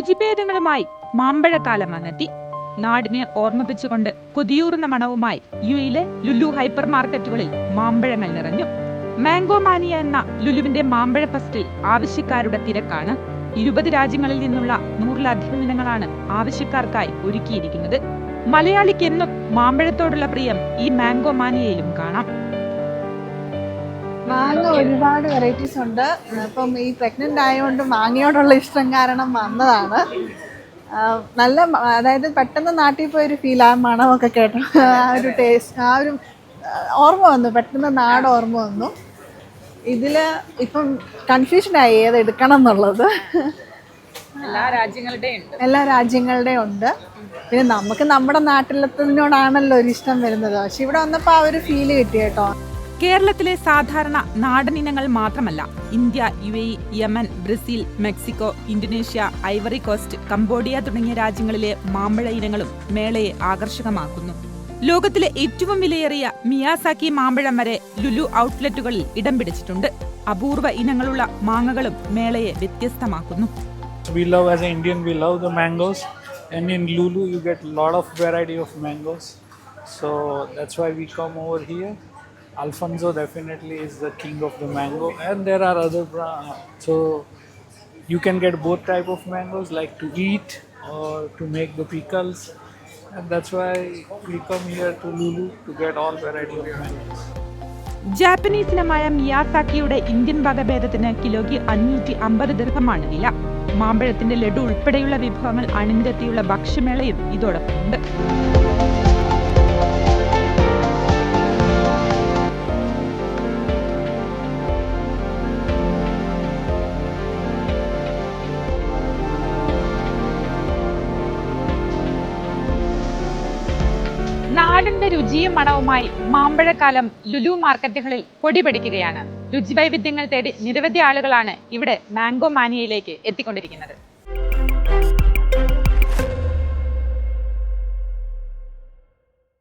രുചിഭേദങ്ങളുമായി മാമ്പഴക്കാലം വന്നെത്തി. നാടിനെ ഓർമ്മിപ്പിച്ചുകൊണ്ട് കൊതിയൂറുന്ന മണവുമായി യുഎയിലെ ലുലു ഹൈപ്പർ മാർക്കറ്റുകളിൽ മാമ്പഴങ്ങൾ നിറഞ്ഞു. മാംഗോ മാനിയ എന്ന ലുലുവിന്റെ മാമ്പഴ ഫെസ്റ്റിൽ ആവശ്യക്കാരുടെ തിരക്കാണ്. 20 രാജ്യങ്ങളിൽ നിന്നുള്ള 100-ലധികം ഇനങ്ങളാണ് ആവശ്യക്കാർക്കായി ഒരുക്കിയിരിക്കുന്നത്. മലയാളിക്ക് എന്നും മാമ്പഴത്തോടുള്ള പ്രിയം ഈ മാംഗോ മാനിയയിലും കാണാം. മാങ്ങ ഒരുപാട് വെറൈറ്റീസ് ഉണ്ട്. ഇപ്പം ഈ പ്രഗ്നന്റ് ആയതുകൊണ്ട് മാങ്ങയോടുള്ള ഇഷ്ടം കാരണം വന്നതാണ്. നല്ല, അതായത് പെട്ടെന്ന് നാട്ടിൽ പോയൊരു ഫീൽ, ആ മണമൊക്കെ കേട്ടോ, ആ ഒരു ടേസ്റ്റ്, ആ ഒരു ഓർമ്മ വന്നു, പെട്ടെന്ന് നാട് ഓർമ്മ വന്നു. ഇതിൽ ഇപ്പം കൺഫ്യൂഷനായി ഏത് എടുക്കണം എന്നുള്ളത്. എല്ലാ രാജ്യങ്ങളുടെയും ഉണ്ട്. പിന്നെ നമുക്ക് നമ്മുടെ നാട്ടിലത്തിനോടാണല്ലോ ഒരു ഇഷ്ടം വരുന്നത്. പക്ഷെ ഇവിടെ വന്നപ്പോൾ ആ ഒരു ഫീല് കിട്ടി കേട്ടോ. കേരളത്തിലെ സാധാരണ നാടൻ ഇനങ്ങൾ മാത്രമല്ല, India, UAE, Yemen, Brazil, Mexico, Indonesia, Ivory Coast, Cambodia തുടങ്ങിയ രാജ്യങ്ങളിലെ മാമ്പഴ ഇനങ്ങളും മേളയെ ആകർഷകമാക്കുന്നു. ലോകത്തിലെ ഏറ്റവും വിലയേറിയ മിയാസാക്കി മാമ്പഴം വരെ ലുലു ഔട്ട്ലെറ്റുകളിൽ ഇടം പിടിച്ചിട്ടുണ്ട്. അപൂർവ ഇനങ്ങളുള്ള മാങ്ങകളും മേളയെ വ്യത്യസ്തമാക്കുന്നു. We love, as an Indian, we love the mangoes, and in Lulu you get a lot of variety of mangoes, so that's why we come over here. Alfonso definitely is the king of the mango, and there are other so you can get both type of mangoes, like to eat or to make the pickles, and that's why we come here to Lulu to get all variety of mangoes. Japanese ഇനമായ മിയാസാക്കിയുടെ Indian വകഭേദത്തിന് കിലോയ്ക്ക് 550 ദിർഹമാണ് വില. മാമ്പഴത്തിന്റെ ലഡു ഉൾപ്പെടെയുള്ള വിഭവങ്ങൾ അണിനിരത്തിയുള്ള ഭക്ഷ്യമേളയും ഇതോടൊപ്പമുണ്ട്. നാടിന്റെ രുചിയും മണവുമായി മാമ്പഴക്കാലം ലുലു മാർക്കറ്റുകളിൽ പൊടിപിടിക്കുകയാണ്. രുചിവൈവിധ്യങ്ങൾ തേടി നിരവധി ആളുകളാണ് ഇവിടെ മാംഗോ മാനിയയിലേക്ക് എത്തിക്കൊണ്ടിരിക്കുന്നത്.